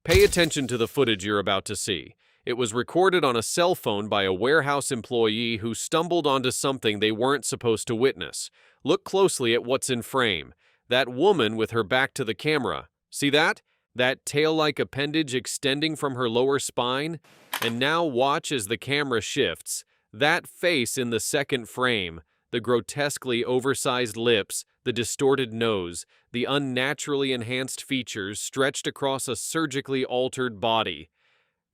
Pay attention to the footage you're about to see. It was recorded on a cell phone by a warehouse employee who stumbled onto something they weren't supposed to witness. Look closely at what's in frame. That woman with her back to the camera. See that? That tail-like appendage extending from her lower spine? And now watch as the camera shifts. That face in the second frame, the grotesquely oversized lips, the distorted nose, the unnaturally enhanced features stretched across a surgically altered body.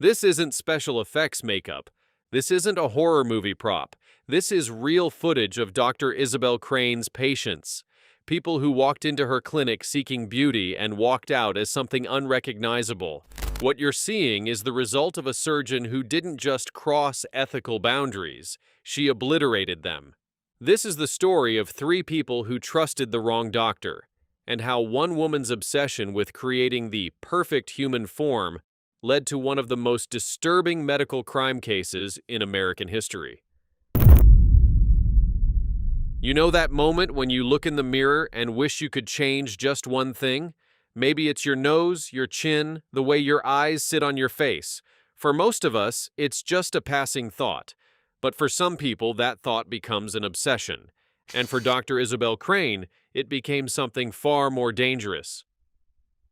This isn't special effects makeup. This isn't a horror movie prop. This is real footage of Dr. Isabelle Crane's patients. People who walked into her clinic seeking beauty and walked out as something unrecognizable. What you're seeing is the result of a surgeon who didn't just cross ethical boundaries, she obliterated them. This is the story of 3 people who trusted the wrong doctor, and how one woman's obsession with creating the perfect human form led to one of the most disturbing medical crime cases in American history. You know that moment when you look in the mirror and wish you could change just one thing? Maybe it's your nose, your chin, the way your eyes sit on your face. For most of us, it's just a passing thought. But for some people, that thought becomes an obsession. And for Dr. Isabelle Crane, it became something far more dangerous.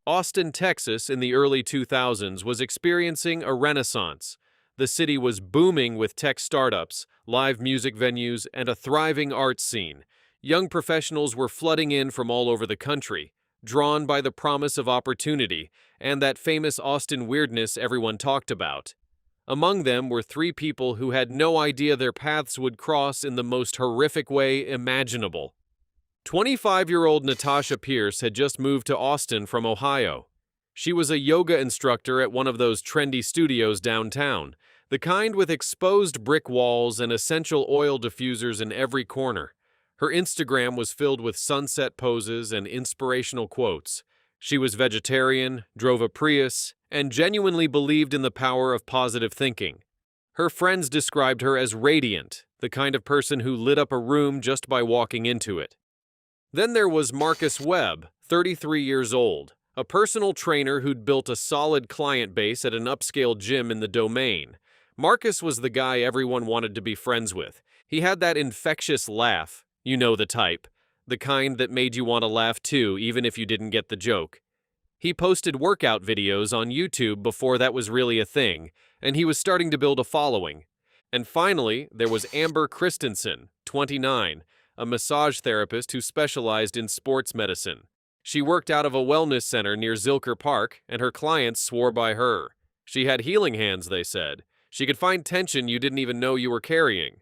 Austin, Texas, in the early 2000s was experiencing a renaissance. The city was booming with tech startups, live music venues, and a thriving arts scene. Young professionals were flooding in from all over the country, drawn by the promise of opportunity and that famous Austin weirdness everyone talked about. Among them were 3 people who had no idea their paths would cross in the most horrific way imaginable. 25-year-old Natasha Pierce had just moved to Austin from Ohio. She was a yoga instructor at one of those trendy studios downtown, the kind with exposed brick walls and essential oil diffusers in every corner. Her Instagram was filled with sunset poses and inspirational quotes. She was vegetarian, drove a Prius, and genuinely believed in the power of positive thinking. Her friends described her as radiant, the kind of person who lit up a room just by walking into it. Then there was Marcus Webb, 33 years old, a personal trainer who'd built a solid client base at an upscale gym in the Domain. Marcus was the guy everyone wanted to be friends with. He had that infectious laugh, you know the type, the kind that made you want to laugh too, even if you didn't get the joke. He posted workout videos on YouTube before that was really a thing, and he was starting to build a following. And finally, there was Amber Kristensen, 29, a massage therapist who specialized in sports medicine. She worked out of a wellness center near Zilker Park, and her clients swore by her. She had healing hands, they said. She could find tension you didn't even know you were carrying.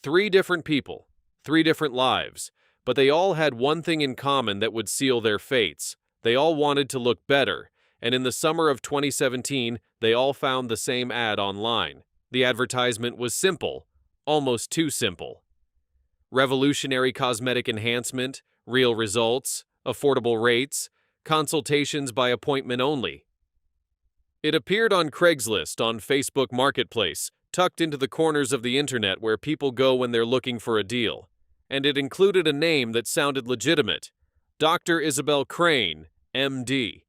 3 different people, 3 different lives, but they all had one thing in common that would seal their fates. They all wanted to look better, and in the summer of 2017, they all found the same ad online. The advertisement was simple, almost too simple. Revolutionary cosmetic enhancement, real results, affordable rates, consultations by appointment only. It appeared on Craigslist, on Facebook Marketplace, tucked into the corners of the internet where people go when they're looking for a deal. And it included a name that sounded legitimate: Dr. Isabelle Crane, MD.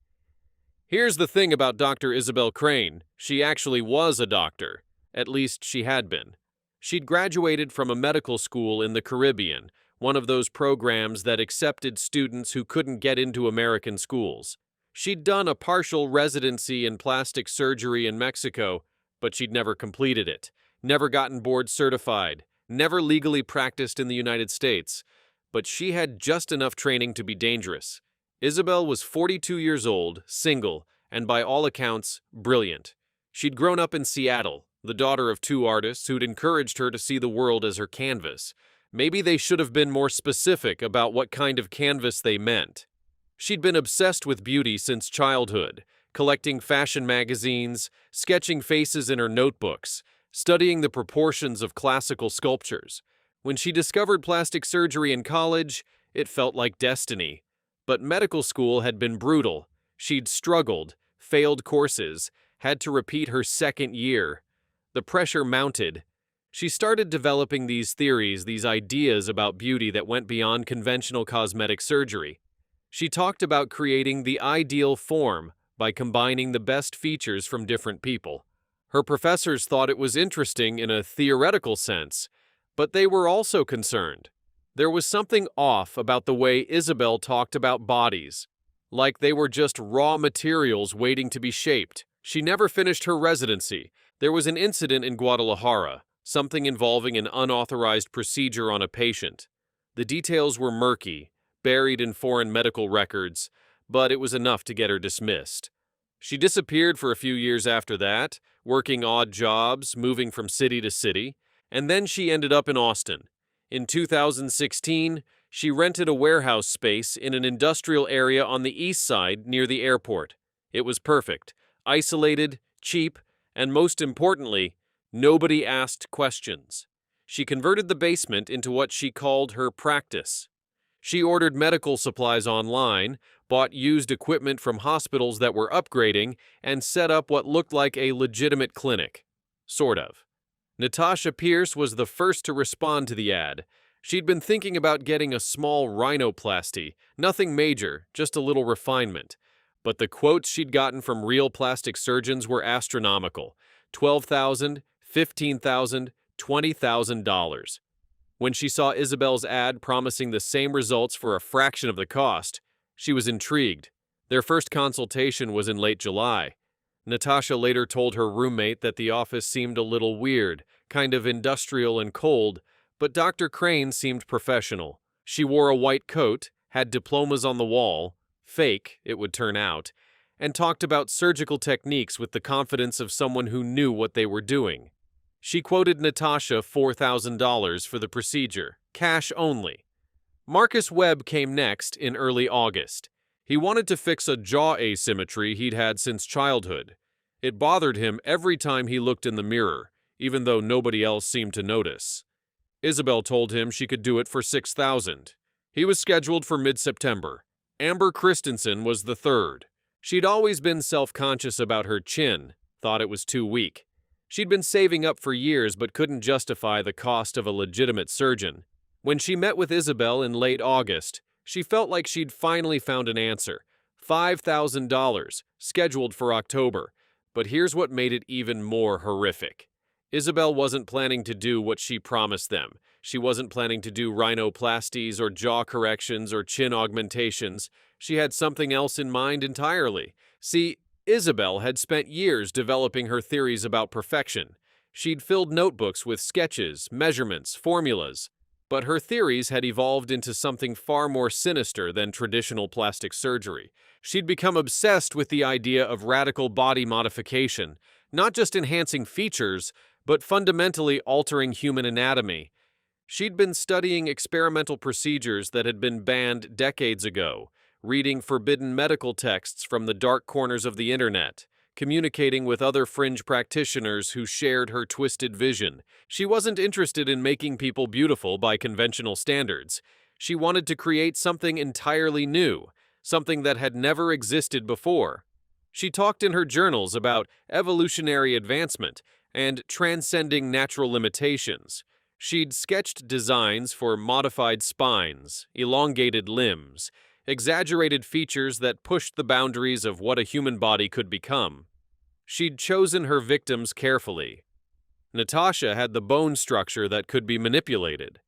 Here's the thing about Dr. Isabelle Crane: she actually was a doctor. At least she had been. She'd graduated from a medical school in the Caribbean, one of those programs that accepted students who couldn't get into American schools. She'd done a partial residency in plastic surgery in Mexico, but she'd never completed it, never gotten board certified, never legally practiced in the United States. But she had just enough training to be dangerous. Isabelle was 42 years old, single, and by all accounts, brilliant. She'd grown up in Seattle, the daughter of 2 artists who'd encouraged her to see the world as her canvas. Maybe they should have been more specific about what kind of canvas they meant. She'd been obsessed with beauty since childhood, collecting fashion magazines, sketching faces in her notebooks, studying the proportions of classical sculptures. When she discovered plastic surgery in college, it felt like destiny. But medical school had been brutal. She'd struggled, failed courses, had to repeat her 2nd year. The pressure mounted. She started developing these theories, these ideas about beauty that went beyond conventional cosmetic surgery. She talked about creating the ideal form, by combining the best features from different people. Her professors thought it was interesting in a theoretical sense, but they were also concerned. There was something off about the way Isabelle talked about bodies, like they were just raw materials waiting to be shaped. She never finished her residency. There was an incident in Guadalajara, something involving an unauthorized procedure on a patient. The details were murky, buried in foreign medical records, but it was enough to get her dismissed. She disappeared for a few years after that, working odd jobs, moving from city to city, and then she ended up in Austin. In 2016, she rented a warehouse space in an industrial area on the east side near the airport. It was perfect, isolated, cheap, and most importantly, nobody asked questions. She converted the basement into what she called her practice. She ordered medical supplies online, bought used equipment from hospitals that were upgrading, and set up what looked like a legitimate clinic. Sort of. Natasha Pierce was the first to respond to the ad. She'd been thinking about getting a small rhinoplasty, nothing major, just a little refinement. But the quotes she'd gotten from real plastic surgeons were astronomical. $12,000, $15,000, $20,000. When she saw Isabelle's ad promising the same results for a fraction of the cost, she was intrigued. Their first consultation was in late July. Natasha later told her roommate that the office seemed a little weird, kind of industrial and cold, but Dr. Crane seemed professional. She wore a white coat, had diplomas on the wall, fake, it would turn out, and talked about surgical techniques with the confidence of someone who knew what they were doing. She quoted Natasha $4,000 for the procedure, cash only. Marcus Webb came next in early August. He wanted to fix a jaw asymmetry he'd had since childhood. It bothered him every time he looked in the mirror, even though nobody else seemed to notice. Isabelle told him she could do it for $6,000. He was scheduled for mid-September. Amber Kristensen was the third. She'd always been self-conscious about her chin, thought it was too weak. She'd been saving up for years but couldn't justify the cost of a legitimate surgeon. When she met with Isabelle in late August, she felt like she'd finally found an answer. $5,000, scheduled for October. But here's what made it even more horrific. Isabelle wasn't planning to do what she promised them. She wasn't planning to do rhinoplasties or jaw corrections or chin augmentations. She had something else in mind entirely. See, Isabelle had spent years developing her theories about perfection. She'd filled notebooks with sketches, measurements, formulas. But her theories had evolved into something far more sinister than traditional plastic surgery. She'd become obsessed with the idea of radical body modification, not just enhancing features, but fundamentally altering human anatomy. She'd been studying experimental procedures that had been banned decades ago, reading forbidden medical texts from the dark corners of the internet, communicating with other fringe practitioners who shared her twisted vision. She wasn't interested in making people beautiful by conventional standards. She wanted to create something entirely new, something that had never existed before. She talked in her journals about evolutionary advancement and transcending natural limitations. She'd sketched designs for modified spines, elongated limbs, exaggerated features that pushed the boundaries of what a human body could become. She'd chosen her victims carefully. Natasha had the bone structure that could be manipulated.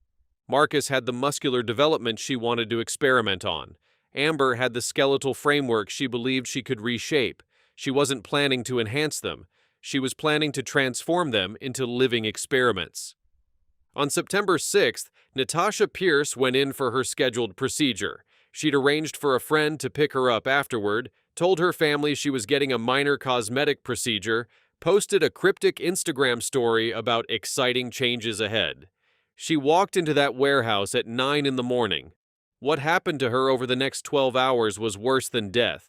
Marcus had the muscular development she wanted to experiment on. Amber had the skeletal framework she believed she could reshape. She wasn't planning to enhance them. She was planning to transform them into living experiments. On September 6th, Natasha Pierce went in for her scheduled procedure. She'd arranged for a friend to pick her up afterward, told her family she was getting a minor cosmetic procedure, posted a cryptic Instagram story about exciting changes ahead. She walked into that warehouse at 9 in the morning. What happened to her over the next 12 hours was worse than death.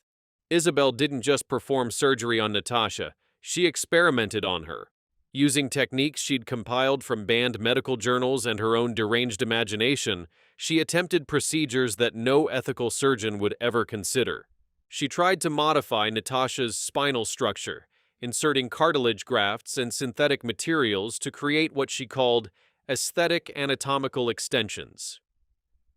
Isabelle didn't just perform surgery on Natasha, she experimented on her. Using techniques she'd compiled from banned medical journals and her own deranged imagination, she attempted procedures that no ethical surgeon would ever consider. She tried to modify Natasha's spinal structure, inserting cartilage grafts and synthetic materials to create what she called aesthetic anatomical extensions.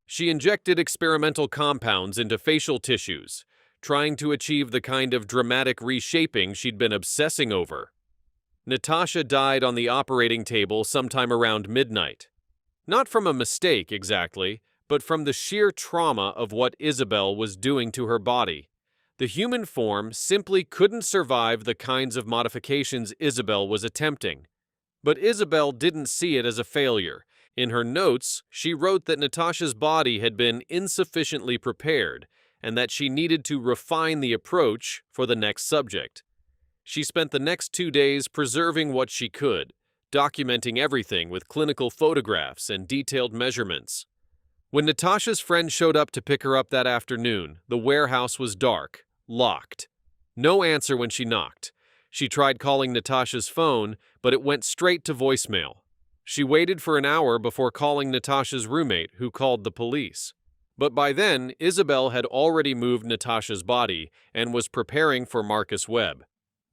She injected experimental compounds into facial tissues, trying to achieve the kind of dramatic reshaping she'd been obsessing over. Natasha died on the operating table sometime around midnight. Not from a mistake exactly, but from the sheer trauma of what Isabelle was doing to her body. The human form simply couldn't survive the kinds of modifications Isabelle was attempting. But Isabelle didn't see it as a failure. In her notes, she wrote that Natasha's body had been insufficiently prepared and that she needed to refine the approach for the next subject. She spent the next 2 days preserving what she could, documenting everything with clinical photographs and detailed measurements. When Natasha's friend showed up to pick her up that afternoon, the warehouse was dark, locked. No answer when she knocked. She tried calling Natasha's phone, but it went straight to voicemail. She waited for an hour before calling Natasha's roommate, who called the police. But by then, Isabelle had already moved Natasha's body and was preparing for Marcus Webb.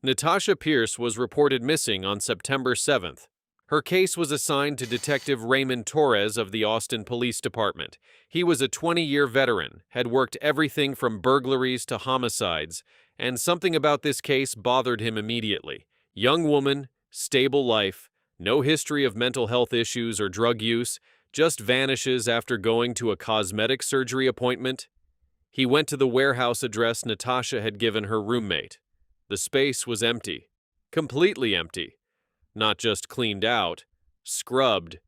Natasha Pierce was reported missing on September 7th. Her case was assigned to Detective Raymond Torres of the Austin Police Department. He was a 20-year veteran, had worked everything from burglaries to homicides, and something about this case bothered him immediately. Young woman, stable life, no history of mental health issues or drug use, just vanishes after going to a cosmetic surgery appointment. He went to the warehouse address Natasha had given her roommate. The space was empty, completely empty. Not just cleaned out, scrubbed,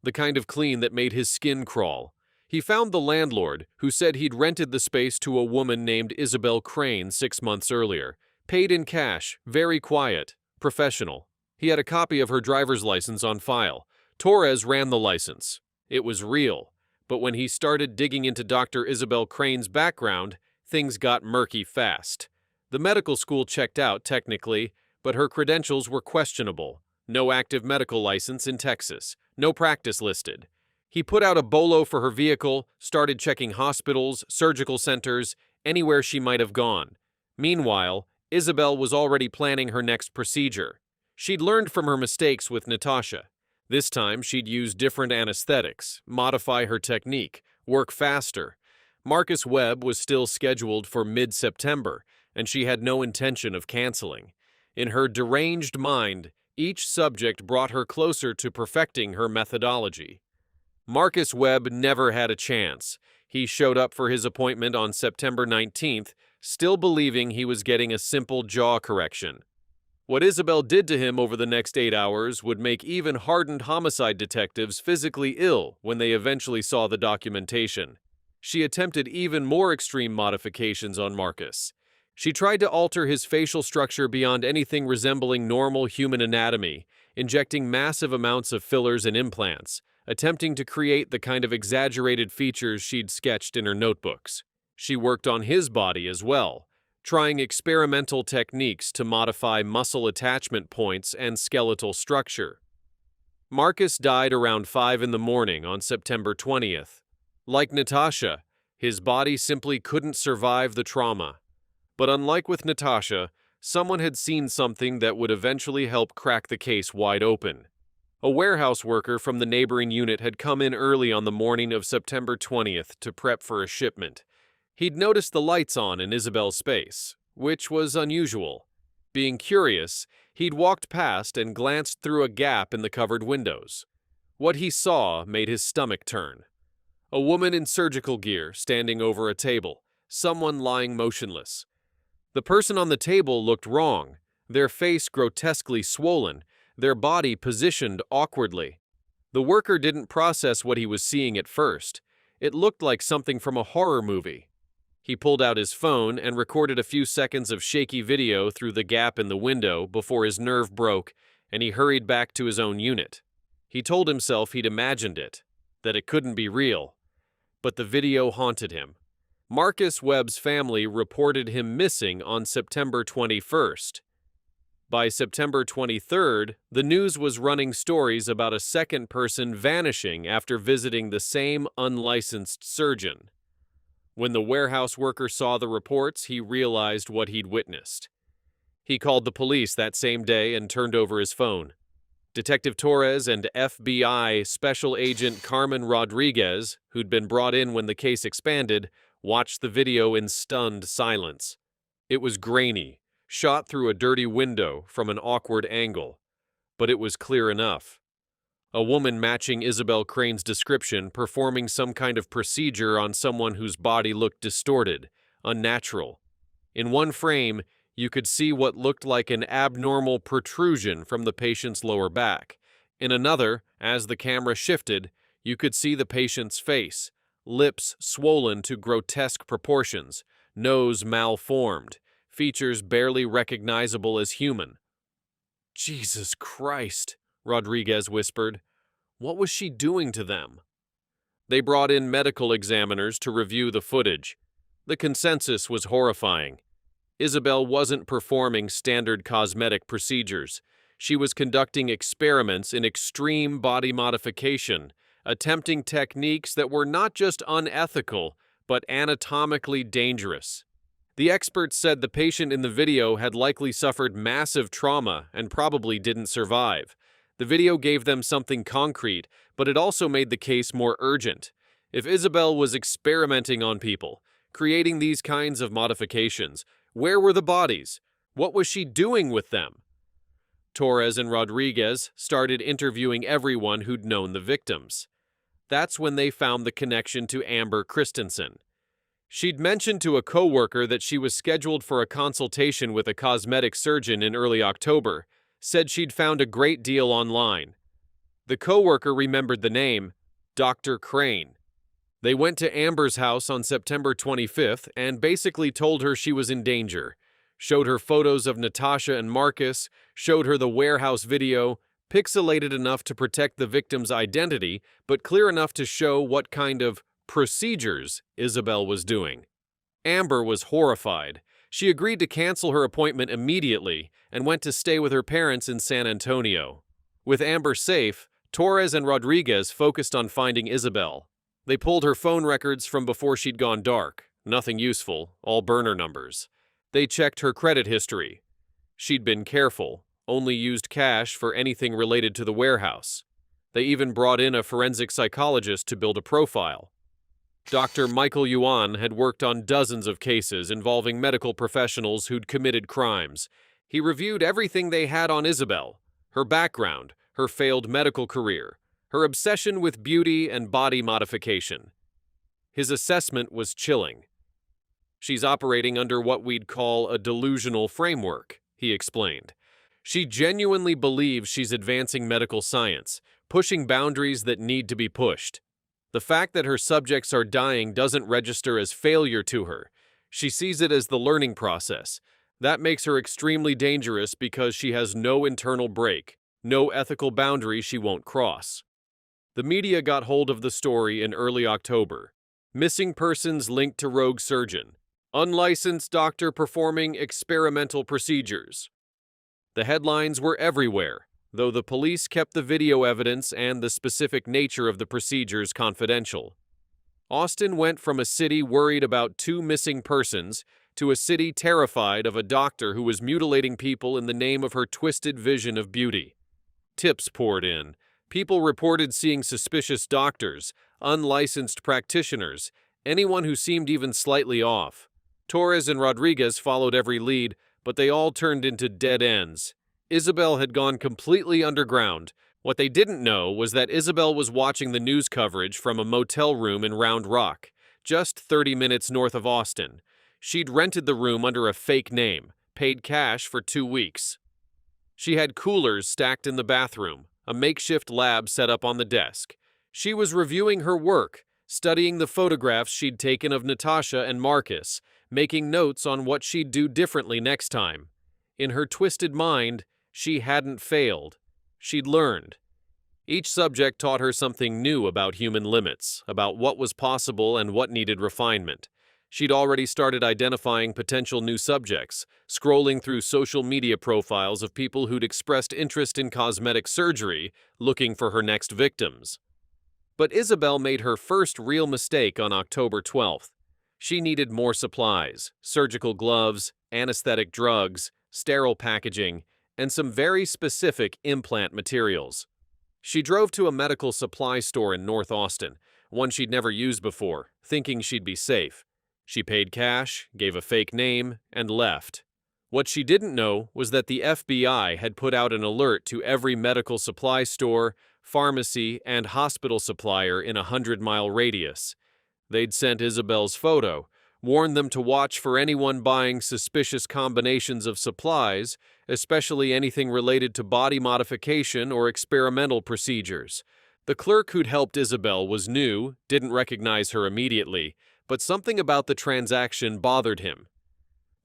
the kind of clean that made his skin crawl. He found the landlord, who said he'd rented the space to a woman named Isabelle Crane 6 months earlier. Paid in cash, very quiet, professional. He had a copy of her driver's license on file. Torres ran the license. It was real, but when he started digging into Dr. Isabelle Crane's background, things got murky fast. The medical school checked out, technically, but her credentials were questionable. No active medical license in Texas. No practice listed. He put out a bolo for her vehicle, started checking hospitals, surgical centers, anywhere she might have gone. Meanwhile, Isabelle was already planning her next procedure. She'd learned from her mistakes with Natasha. This time, she'd use different anesthetics, modify her technique, work faster. Marcus Webb was still scheduled for mid-September, and she had no intention of canceling. In her deranged mind, each subject brought her closer to perfecting her methodology. Marcus Webb never had a chance. He showed up for his appointment on September 19th, still believing he was getting a simple jaw correction. What Isabelle did to him over the next 8 hours would make even hardened homicide detectives physically ill when they eventually saw the documentation. She attempted even more extreme modifications on Marcus. She tried to alter his facial structure beyond anything resembling normal human anatomy, injecting massive amounts of fillers and implants, attempting to create the kind of exaggerated features she'd sketched in her notebooks. She worked on his body as well, trying experimental techniques to modify muscle attachment points and skeletal structure. Marcus died around 5 in the morning on September 20th. Like Natasha, his body simply couldn't survive the trauma. But unlike with Natasha, someone had seen something that would eventually help crack the case wide open. A warehouse worker from the neighboring unit had come in early on the morning of September 20th to prep for a shipment. He'd noticed the lights on in Isabelle's space, which was unusual. Being curious, he'd walked past and glanced through a gap in the covered windows. What he saw made his stomach turn. A woman in surgical gear standing over a table, someone lying motionless. The person on the table looked wrong, their face grotesquely swollen, their body positioned awkwardly. The worker didn't process what he was seeing at first. It looked like something from a horror movie. He pulled out his phone and recorded a few seconds of shaky video through the gap in the window before his nerve broke and he hurried back to his own unit. He told himself he'd imagined it, that it couldn't be real. But the video haunted him. Marcus Webb's family reported him missing on September 21st. By September 23rd, the news was running stories about a second person vanishing after visiting the same unlicensed surgeon. When the warehouse worker saw the reports, he realized what he'd witnessed. He called the police that same day and turned over his phone. Detective Torres and FBI Special Agent Carmen Rodriguez, who'd been brought in when the case expanded, watched the video in stunned silence. It was grainy, shot through a dirty window from an awkward angle, but it was clear enough. A woman matching Isabelle Crane's description performing some kind of procedure on someone whose body looked distorted, unnatural. In one frame, you could see what looked like an abnormal protrusion from the patient's lower back. In another, as the camera shifted, you could see the patient's face, lips swollen to grotesque proportions, nose malformed, features barely recognizable as human. "Jesus Christ," Rodriguez whispered. "What was she doing to them?" They brought in medical examiners to review the footage. The consensus was horrifying. Isabelle wasn't performing standard cosmetic procedures. She was conducting experiments in extreme body modification, attempting techniques that were not just unethical, but anatomically dangerous. The experts said the patient in the video had likely suffered massive trauma and probably didn't survive. The video gave them something concrete, but it also made the case more urgent. If Isabelle was experimenting on people, creating these kinds of modifications, where were the bodies? What was she doing with them? Torres and Rodriguez started interviewing everyone who'd known the victims. That's when they found the connection to Amber Kristensen. She'd mentioned to a coworker that she was scheduled for a consultation with a cosmetic surgeon in early October, said she'd found a great deal online. The coworker remembered the name, Dr. Crane. They went to Amber's house on September 25th and basically told her she was in danger, showed her photos of Natasha and Marcus, showed her the warehouse video, pixelated enough to protect the victim's identity, but clear enough to show what kind of procedures Isabelle was doing. Amber was horrified. She agreed to cancel her appointment immediately and went to stay with her parents in San Antonio. With Amber safe, Torres and Rodriguez focused on finding Isabelle. They pulled her phone records from before she'd gone dark. Nothing useful, all burner numbers. They checked her credit history. She'd been careful, only used cash for anything related to the warehouse. They even brought in a forensic psychologist to build a profile. Dr. Michael Yuan had worked on dozens of cases involving medical professionals who'd committed crimes. He reviewed everything they had on Isabelle, her background, her failed medical career, her obsession with beauty and body modification. His assessment was chilling. "She's operating under what we'd call a delusional framework," he explained. "She genuinely believes she's advancing medical science, pushing boundaries that need to be pushed. The fact that her subjects are dying doesn't register as failure to her. She sees it as the learning process. That makes her extremely dangerous because she has no internal break, no ethical boundary she won't cross." The media got hold of the story in early October. Missing persons linked to rogue surgeon. Unlicensed doctor performing experimental procedures. The headlines were everywhere, though the police kept the video evidence and the specific nature of the procedures confidential. Austin went from a city worried about 2 missing persons to a city terrified of a doctor who was mutilating people in the name of her twisted vision of beauty. Tips poured in. People reported seeing suspicious doctors, unlicensed practitioners, anyone who seemed even slightly off. Torres and Rodriguez followed every lead, but they all turned into dead ends. Isabelle had gone completely underground. What they didn't know was that Isabelle was watching the news coverage from a motel room in Round Rock, just 30 minutes north of Austin. She'd rented the room under a fake name, paid cash for 2 weeks. She had coolers stacked in the bathroom, a makeshift lab set up on the desk. She was reviewing her work, studying the photographs she'd taken of Natasha and Marcus, making notes on what she'd do differently next time. In her twisted mind, she hadn't failed. She'd learned. Each subject taught her something new about human limits, about what was possible and what needed refinement. She'd already started identifying potential new subjects, scrolling through social media profiles of people who'd expressed interest in cosmetic surgery, looking for her next victims. But Isabelle made her first real mistake on October 12th. She needed more supplies, surgical gloves, anesthetic drugs, sterile packaging, and some very specific implant materials. She drove to a medical supply store in North Austin, one she'd never used before, thinking she'd be safe. She paid cash, gave a fake name, and left. What she didn't know was that the FBI had put out an alert to every medical supply store, pharmacy, and hospital supplier in a 100-mile radius. They'd sent Isabelle's photo, warned them to watch for anyone buying suspicious combinations of supplies, especially anything related to body modification or experimental procedures. The clerk who'd helped Isabelle was new, didn't recognize her immediately, but something about the transaction bothered him.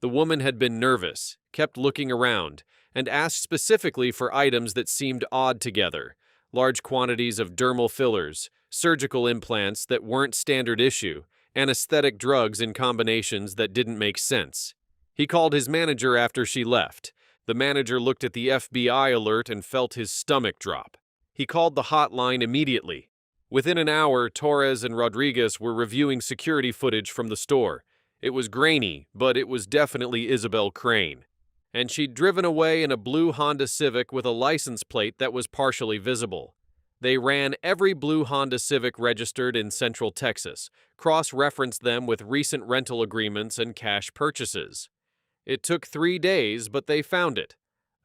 The woman had been nervous, kept looking around, and asked specifically for items that seemed odd together: large quantities of dermal fillers, surgical implants that weren't standard issue, anesthetic drugs in combinations that didn't make sense. He called his manager after she left. The manager looked at the FBI alert and felt his stomach drop. He called the hotline immediately. Within an hour, Torres and Rodriguez were reviewing security footage from the store. It was grainy, but it was definitely Isabelle Crane. And she'd driven away in a blue Honda Civic with a license plate that was partially visible. They ran every blue Honda Civic registered in Central Texas, cross-referenced them with recent rental agreements and cash purchases. It took 3 days, but they found it.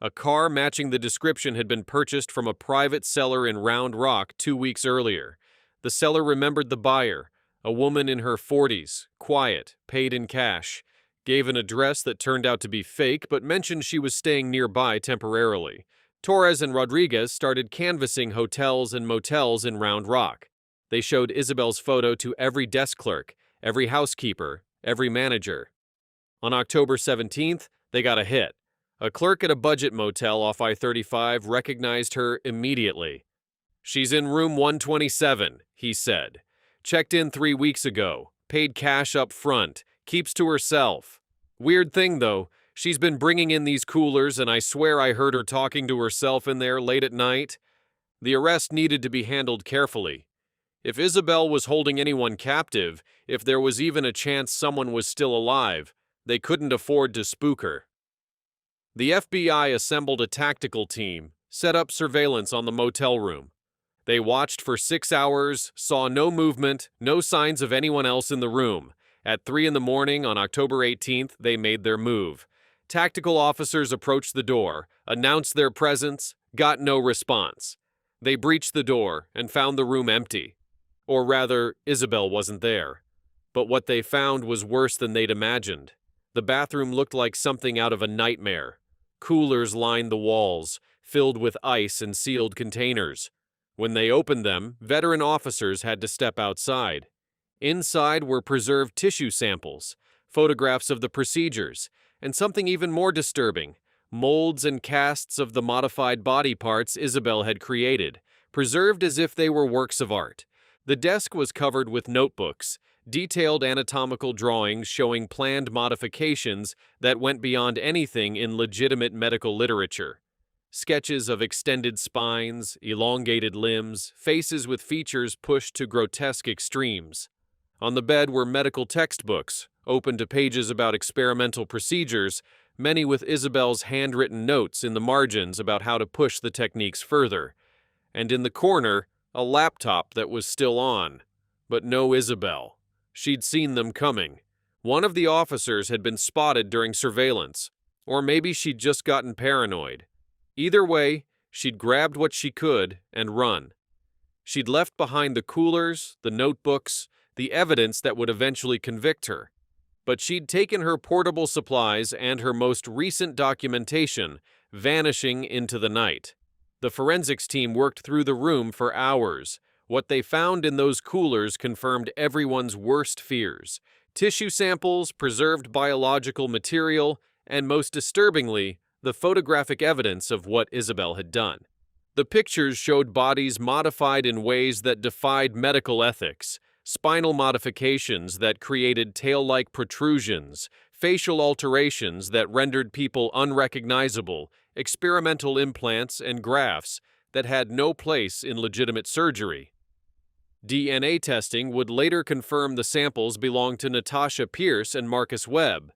A car matching the description had been purchased from a private seller in Round Rock 2 weeks earlier. The seller remembered the buyer, a woman in her 40s, quiet, paid in cash, gave an address that turned out to be fake but mentioned she was staying nearby temporarily. Torres and Rodriguez started canvassing hotels and motels in Round Rock. They showed Isabelle's photo to every desk clerk, every housekeeper, every manager. On October 17th, they got a hit. A clerk at a budget motel off I-35 recognized her immediately. "She's in room 127, he said. "Checked in 3 weeks ago, paid cash up front, keeps to herself. Weird thing though, she's been bringing in these coolers and I swear I heard her talking to herself in there late at night." The arrest needed to be handled carefully. If Isabelle was holding anyone captive, if there was even a chance someone was still alive, they couldn't afford to spook her. The FBI assembled a tactical team, set up surveillance on the motel room. They watched for 6 hours, saw no movement, no signs of anyone else in the room. At 3 in the morning on October 18th, they made their move. Tactical officers approached the door, announced their presence, got no response. They breached the door and found the room empty. Or rather, Isabelle wasn't there. But what they found was worse than they'd imagined. The bathroom looked like something out of a nightmare. Coolers lined the walls, filled with ice and sealed containers. When they opened them, veteran officers had to step outside. Inside were preserved tissue samples, photographs of the procedures, and something even more disturbing: molds and casts of the modified body parts Isabelle had created, preserved as if they were works of art. The desk was covered with notebooks, detailed anatomical drawings showing planned modifications that went beyond anything in legitimate medical literature. Sketches of extended spines, elongated limbs, faces with features pushed to grotesque extremes. On the bed were medical textbooks, open to pages about experimental procedures, many with Isabelle's handwritten notes in the margins about how to push the techniques further. And in the corner, a laptop that was still on. But no Isabelle. She'd seen them coming. One of the officers had been spotted during surveillance, or maybe she'd just gotten paranoid. Either way, she'd grabbed what she could and run. She'd left behind the coolers, the notebooks, the evidence that would eventually convict her. But she'd taken her portable supplies and her most recent documentation, vanishing into the night. The forensics team worked through the room for hours. What they found in those coolers confirmed everyone's worst fears: tissue samples, preserved biological material, and most disturbingly, the photographic evidence of what Isabelle had done. The pictures showed bodies modified in ways that defied medical ethics: spinal modifications that created tail-like protrusions, facial alterations that rendered people unrecognizable, experimental implants and grafts that had no place in legitimate surgery. DNA testing would later confirm the samples belonged to Natasha Pierce and Marcus Webb.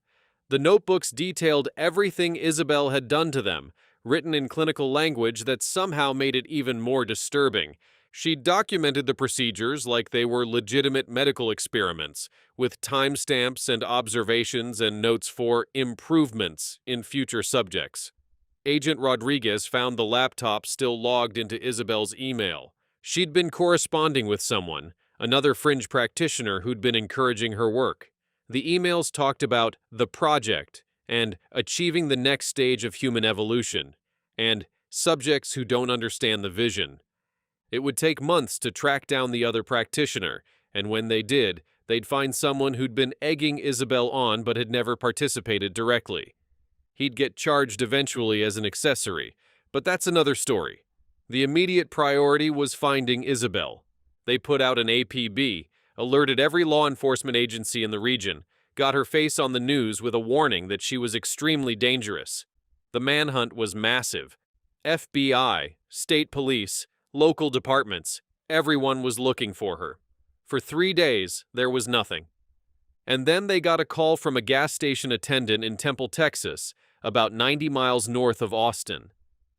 The notebooks detailed everything Isabelle had done to them, written in clinical language that somehow made it even more disturbing. She documented the procedures like they were legitimate medical experiments, with timestamps and observations and notes for improvements in future subjects. Agent Rodriguez found the laptop still logged into Isabelle's email. She'd been corresponding with someone, another fringe practitioner who'd been encouraging her work. The emails talked about the project and achieving the next stage of human evolution, and subjects who don't understand the vision. It would take months to track down the other practitioner, and when they did, they'd find someone who'd been egging Isabelle on but had never participated directly. He'd get charged eventually as an accessory, but that's another story. The immediate priority was finding Isabelle. They put out an APB, alerted every law enforcement agency in the region, got her face on the news with a warning that she was extremely dangerous. The manhunt was massive. FBI, state police, local departments, everyone was looking for her. For 3 days, there was nothing. And then they got a call from a gas station attendant in Temple, Texas, about 90 miles north of Austin.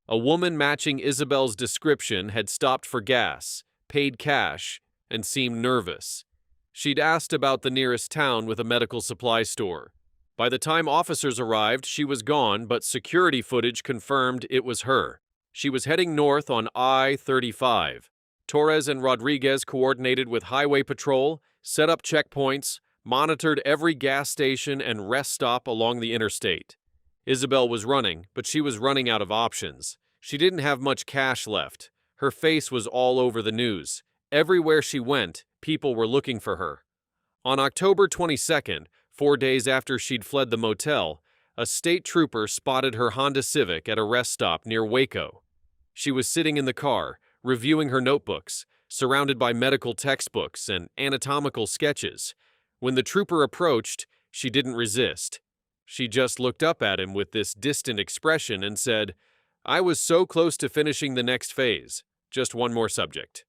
A woman matching Isabelle's description had stopped for gas, paid cash, and seemed nervous. She'd asked about the nearest town with a medical supply store. By the time officers arrived, she was gone, but security footage confirmed it was her. She was heading north on I-35. Torres and Rodriguez coordinated with Highway Patrol, set up checkpoints, monitored every gas station and rest stop along the interstate. Isabelle was running, but she was running out of options. She didn't have much cash left. Her face was all over the news. Everywhere she went, people were looking for her. On October 22nd, 4 days after she'd fled the motel, a state trooper spotted her Honda Civic at a rest stop near Waco. She was sitting in the car, reviewing her notebooks, surrounded by medical textbooks and anatomical sketches. When the trooper approached, she didn't resist. She just looked up at him with this distant expression and said, "I was so close to finishing the next phase. Just one more subject."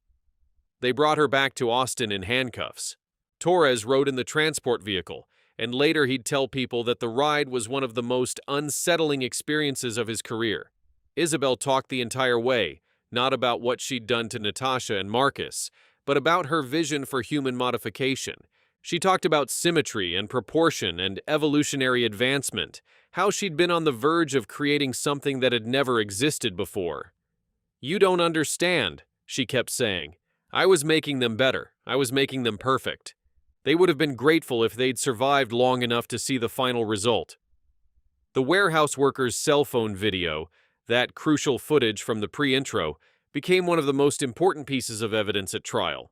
They brought her back to Austin in handcuffs. Torres rode in the transport vehicle, and later he'd tell people that the ride was one of the most unsettling experiences of his career. Isabelle talked the entire way, not about what she'd done to Natasha and Marcus, but about her vision for human modification. She talked about symmetry and proportion and evolutionary advancement, how she'd been on the verge of creating something that had never existed before. "You don't understand," she kept saying. "I was making them better. I was making them perfect. They would have been grateful if they'd survived long enough to see the final result." The warehouse worker's cell phone video, that crucial footage from the pre-intro, became one of the most important pieces of evidence at trial.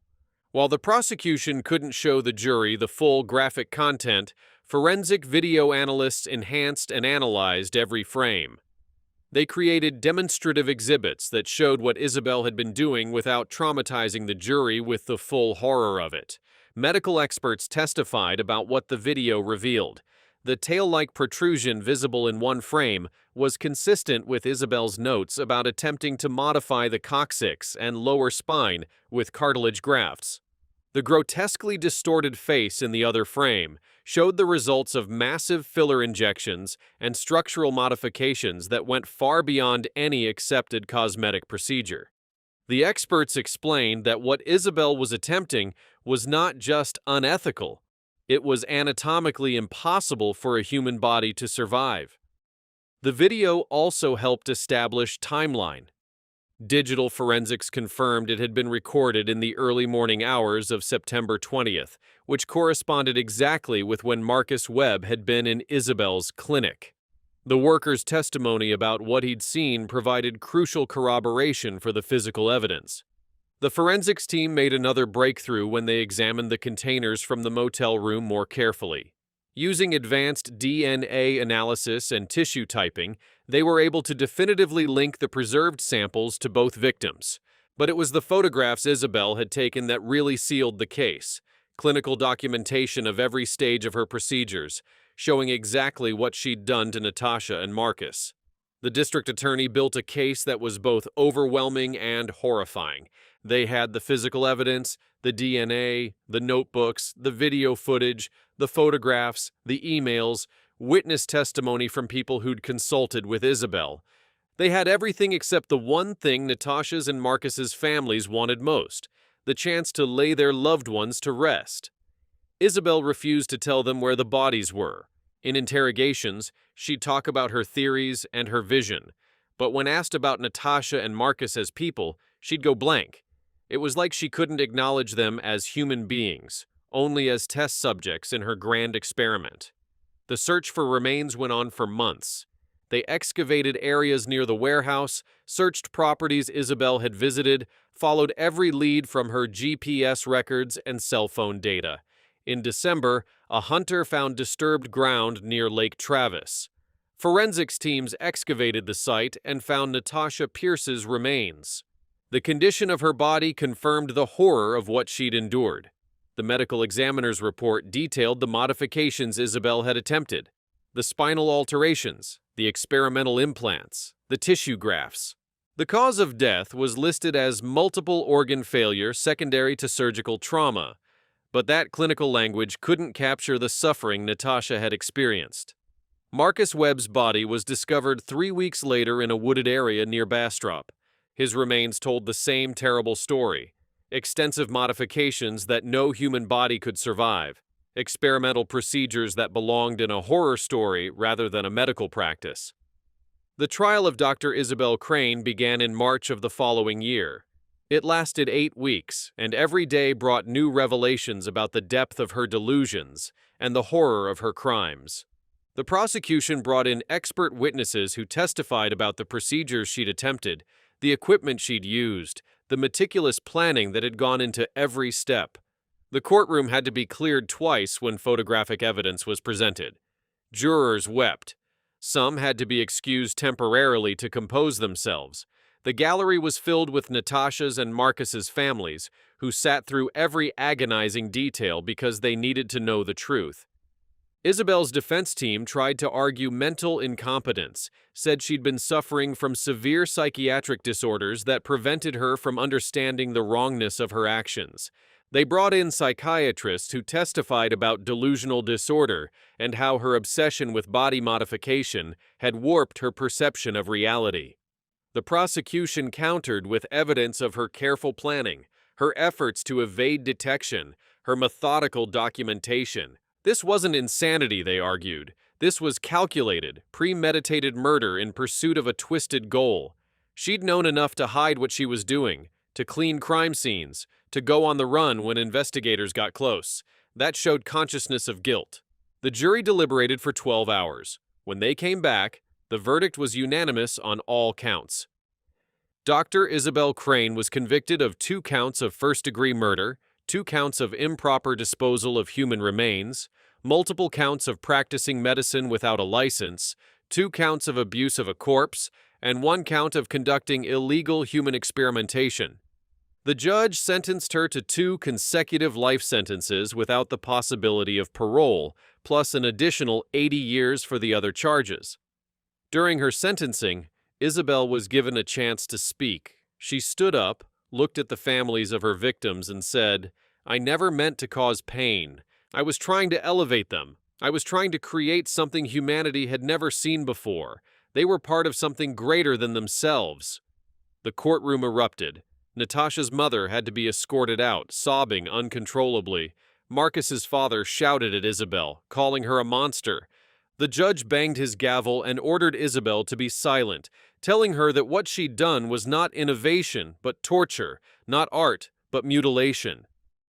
While the prosecution couldn't show the jury the full graphic content, forensic video analysts enhanced and analyzed every frame. They created demonstrative exhibits that showed what Isabelle had been doing without traumatizing the jury with the full horror of it. Medical experts testified about what the video revealed. The tail-like protrusion visible in one frame was consistent with Isabelle's notes about attempting to modify the coccyx and lower spine with cartilage grafts. The grotesquely distorted face in the other frame showed the results of massive filler injections and structural modifications that went far beyond any accepted cosmetic procedure. The experts explained that what Isabelle was attempting was not just unethical, it was anatomically impossible for a human body to survive. The video also helped establish timeline. Digital forensics confirmed it had been recorded in the early morning hours of September 20th, which corresponded exactly with when Marcus Webb had been in Isabelle's clinic. The worker's testimony about what he'd seen provided crucial corroboration for the physical evidence. The forensics team made another breakthrough when they examined the containers from the motel room more carefully. Using advanced DNA analysis and tissue typing, they were able to definitively link the preserved samples to both victims. But it was the photographs Isabelle had taken that really sealed the case. Clinical documentation of every stage of her procedures, showing exactly what she'd done to Natasha and Marcus. The district attorney built a case that was both overwhelming and horrifying. They had the physical evidence, the DNA, the notebooks, the video footage, the photographs, the emails, witness testimony from people who'd consulted with Isabelle. They had everything except the one thing Natasha's and Marcus's families wanted most, the chance to lay their loved ones to rest. Isabelle refused to tell them where the bodies were. In interrogations, she'd talk about her theories and her vision, but when asked about Natasha and Marcus as people, she'd go blank. It was like she couldn't acknowledge them as human beings, only as test subjects in her grand experiment. The search for remains went on for months. They excavated areas near the warehouse, searched properties Isabelle had visited, followed every lead from her GPS records and cell phone data. In December, a hunter found disturbed ground near Lake Travis. Forensics teams excavated the site and found Natasha Pierce's remains. The condition of her body confirmed the horror of what she'd endured. The medical examiner's report detailed the modifications Isabelle had attempted: the spinal alterations, the experimental implants, the tissue grafts. The cause of death was listed as multiple organ failure secondary to surgical trauma, but that clinical language couldn't capture the suffering Natasha had experienced. Marcus Webb's body was discovered 3 weeks later in a wooded area near Bastrop. His remains told the same terrible story: extensive modifications that no human body could survive, experimental procedures that belonged in a horror story rather than a medical practice. The trial of Dr. Isabelle Crane began in March of the following year. It lasted 8 weeks, and every day brought new revelations about the depth of her delusions and the horror of her crimes. The prosecution brought in expert witnesses who testified about the procedures she'd attempted, the equipment she'd used, the meticulous planning that had gone into every step. The courtroom had to be cleared twice when photographic evidence was presented. Jurors wept. Some had to be excused temporarily to compose themselves. The gallery was filled with Natasha's and Marcus's families, who sat through every agonizing detail because they needed to know the truth. Isabelle's defense team tried to argue mental incompetence, said she'd been suffering from severe psychiatric disorders that prevented her from understanding the wrongness of her actions. They brought in psychiatrists who testified about delusional disorder and how her obsession with body modification had warped her perception of reality. The prosecution countered with evidence of her careful planning, her efforts to evade detection, her methodical documentation. This wasn't insanity, they argued. This was calculated, premeditated murder in pursuit of a twisted goal. She'd known enough to hide what she was doing, to clean crime scenes, to go on the run when investigators got close. That showed consciousness of guilt. The jury deliberated for 12 hours. When they came back, the verdict was unanimous on all counts. Dr. Isabelle Crane was convicted of 2 counts of first-degree murder, 2 counts of improper disposal of human remains, multiple counts of practicing medicine without a license, 2 counts of abuse of a corpse, and 1 count of conducting illegal human experimentation. The judge sentenced her to 2 consecutive life sentences without the possibility of parole, plus an additional 80 years for the other charges. During her sentencing, Isabelle was given a chance to speak. She stood up, looked at the families of her victims, and said, "I never meant to cause pain. I was trying to elevate them. I was trying to create something humanity had never seen before. They were part of something greater than themselves." The courtroom erupted. Natasha's mother had to be escorted out, sobbing uncontrollably. Marcus's father shouted at Isabelle, calling her a monster. The judge banged his gavel and ordered Isabelle to be silent, telling her that what she'd done was not innovation, but torture, not art, but mutilation.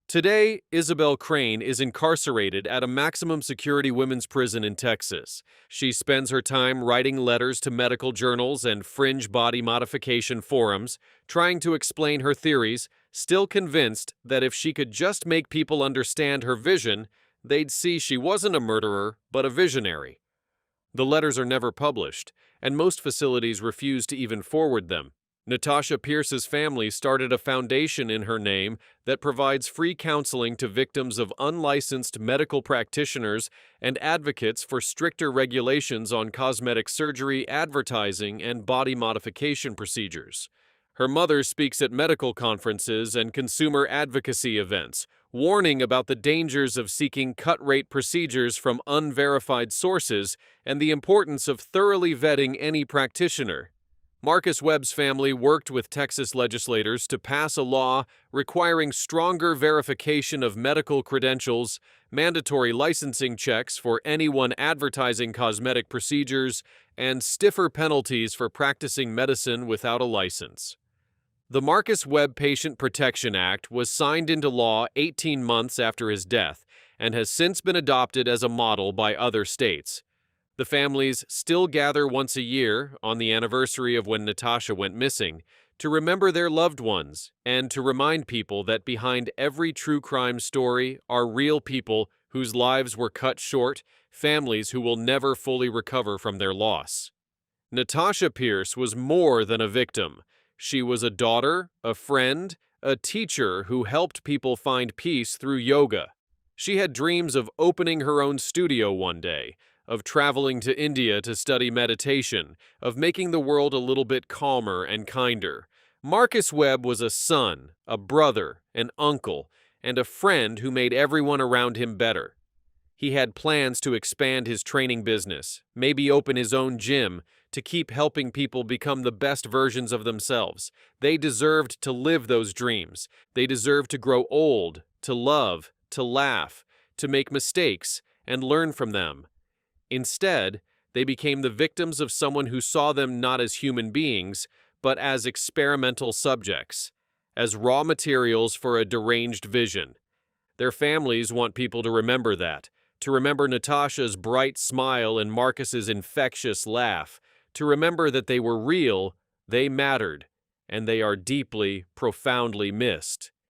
Today, Isabelle Crane is incarcerated at a maximum security women's prison in Texas. She spends her time writing letters to medical journals and fringe body modification forums, trying to explain her theories, still convinced that if she could just make people understand her vision, they'd see she wasn't a murderer, but a visionary. The letters are never published, and most facilities refuse to even forward them. Natasha Pierce's family started a foundation in her name that provides free counseling to victims of unlicensed medical practitioners and advocates for stricter regulations on cosmetic surgery, advertising, and body modification procedures. Her mother speaks at medical conferences and consumer advocacy events, warning about the dangers of seeking cut-rate procedures from unverified sources and the importance of thoroughly vetting any practitioner. Marcus Webb's family worked with Texas legislators to pass a law requiring stronger verification of medical credentials, mandatory licensing checks for anyone advertising cosmetic procedures, and stiffer penalties for practicing medicine without a license. The Marcus Webb Patient Protection Act was signed into law 18 months after his death and has since been adopted as a model by other states. The families still gather once a year, on the anniversary of when Natasha went missing, to remember their loved ones and to remind people that behind every true crime story are real people whose lives were cut short, families who will never fully recover from their loss. Natasha Pierce was more than a victim. She was a daughter, a friend, a teacher who helped people find peace through yoga. She had dreams of opening her own studio one day, of traveling to India to study meditation, of making the world a little bit calmer and kinder. Marcus Webb was a son, a brother, an uncle, and a friend who made everyone around him better. He had plans to expand his training business, maybe open his own gym, to keep helping people become the best versions of themselves. They deserved to live those dreams. They deserved to grow old, to love, to laugh, to make mistakes, and learn from them. Instead, they became the victims of someone who saw them not as human beings, but as experimental subjects, as raw materials for a deranged vision. Their families want people to remember that, to remember Natasha's bright smile and Marcus's infectious laugh, to remember that they were real, they mattered, and they are deeply, profoundly missed.